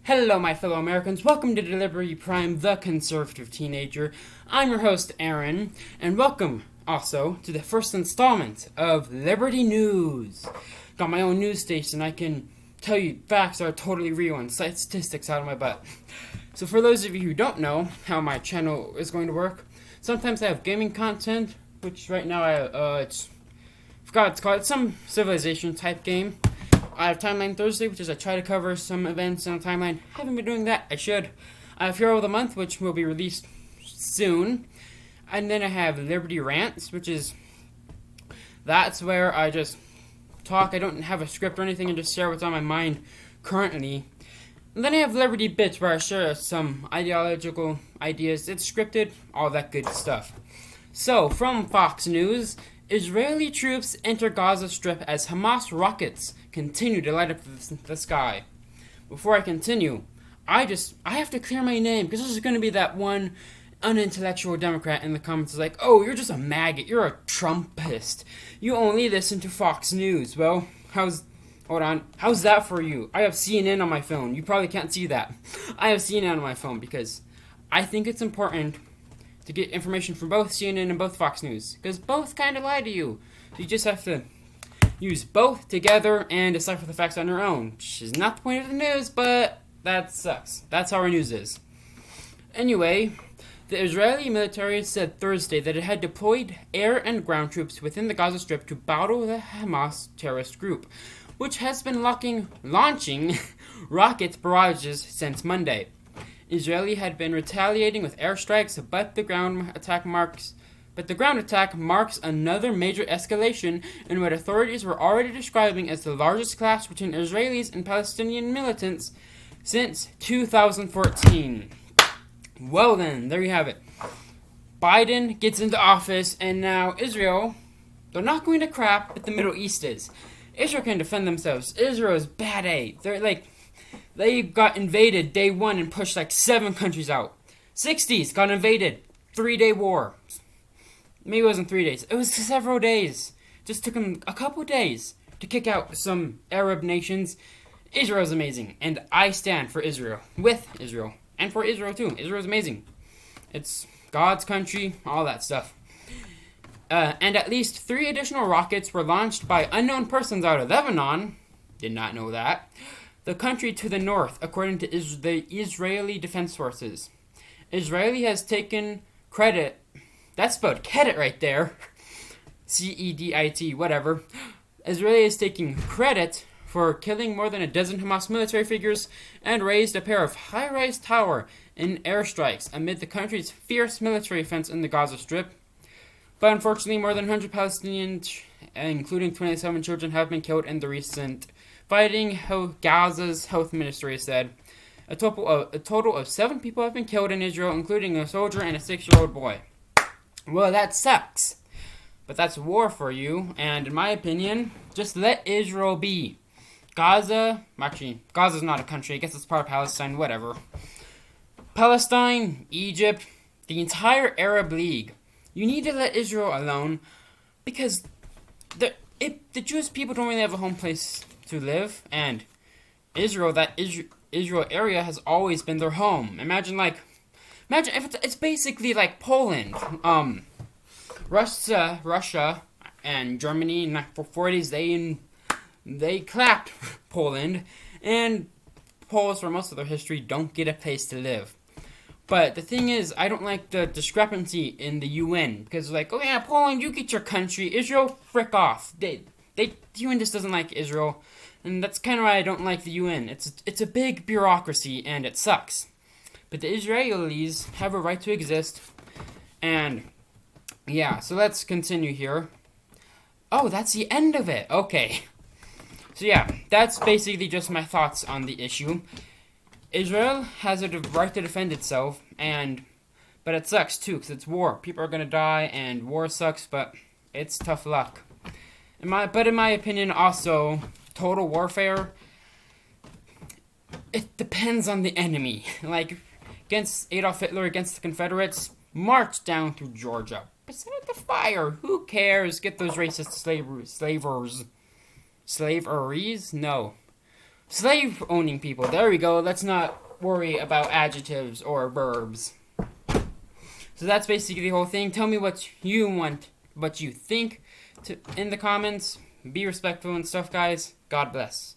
Hello, my fellow Americans. Welcome to Delivery Prime, the conservative teenager. I'm your host, Aaron, and welcome also to the first installment of Liberty News. Got my own news station. I can tell you facts that are totally real and cite statistics out of my butt. So for those of you who don't know how my channel is going to work, sometimes I have gaming content, which right now I forgot it's called. It's some civilization type game. I have Timeline Thursday, which is I try to cover some events on a timeline. Haven't been doing that. I should. I have Hero of the Month, which will be released soon. And then I have Liberty Rants, that's where I just talk. I don't have a script or anything and just share what's on my mind currently. And then I have Liberty Bits, where I share some ideological ideas. It's scripted, all that good stuff. So, from Fox News, Israeli troops enter Gaza Strip as Hamas rockets continue to light up the sky. Before I continue, I have to clear my name, because there's going to be that one unintellectual Democrat in the comments is like, oh, you're just a maggot, you're a Trumpist, you only listen to Fox News. Well, how's that for you? I have CNN on my phone. You probably can't see that. I have CNN on my phone because I think it's important to get information from both CNN and both Fox News, because both kind of lie to you. So you just have to use both together and decipher the facts on your own, which is not the point of the news, but that sucks. That's how our news is. Anyway, the Israeli military said Thursday that it had deployed air and ground troops within the Gaza Strip to battle the Hamas terrorist group, which has been launching rocket barrages since Monday. Israel had been retaliating with airstrikes, but the ground attack marks another major escalation in what authorities were already describing as the largest clash between Israelis and Palestinian militants since 2014. Well then, there you have it. Biden gets into office, and now Israel, they're not going to crap, but the Middle East is. Israel can defend themselves. Israel is bad A. They got invaded day one and pushed 7 countries out. 60s got invaded. 3-day war. Maybe it wasn't 3 days. It was several days. Just took them a couple days to kick out some Arab nations. Israel's amazing. And I stand for Israel. With Israel. And for Israel too. Israel's amazing. It's God's country. All that stuff. And at least 3 additional rockets were launched by unknown persons out of Lebanon. Did not know that. The country to the north, according to the Israeli Defense Forces. Israeli has taken credit. That's spelled Kedit right there. C-E-D-I-T, whatever. Israeli is taking credit for killing more than a dozen Hamas military figures and raised a pair of high-rise tower in airstrikes amid the country's fierce military offense in the Gaza Strip. But unfortunately, more than 100 Palestinians, including 27 children, have been killed in the recent fighting, Gaza's health ministry said. A total of 7 people have been killed in Israel, including a soldier and a 6-year-old boy. Well, that sucks. But that's war for you, and in my opinion, just let Israel be. Gaza's not a country. I guess it's part of Palestine, whatever. Palestine, Egypt, the entire Arab League. You need to let Israel alone, because the Jewish people don't really have a home place to live, and Israel area has always been their home. Imagine if it's basically like Poland. Russia and Germany in the 40s, they clapped Poland, and Poles for most of their history don't get a place to live. But the thing is, I don't like the discrepancy in the UN, because oh yeah, Poland, you get your country. Israel, frick off. The UN just doesn't like Israel, and that's kind of why I don't like the UN. It's a big bureaucracy, and it sucks. But the Israelis have a right to exist, and yeah, so let's continue here. Oh, that's the end of it. Okay. So yeah, that's basically just my thoughts on the issue. Israel has a right to defend itself, but it sucks too, because it's war. People are going to die, and war sucks, but it's tough luck. In my opinion, also, total warfare, it depends on the enemy. Against Adolf Hitler, against the Confederates, march down through Georgia. But set it to fire. Who cares? Get those racist slaveries. No. slave owning people. There we go. Let's not worry about adjectives or verbs. So that's basically the whole thing. Tell me what you think in the comments. Be respectful and stuff, guys. God bless.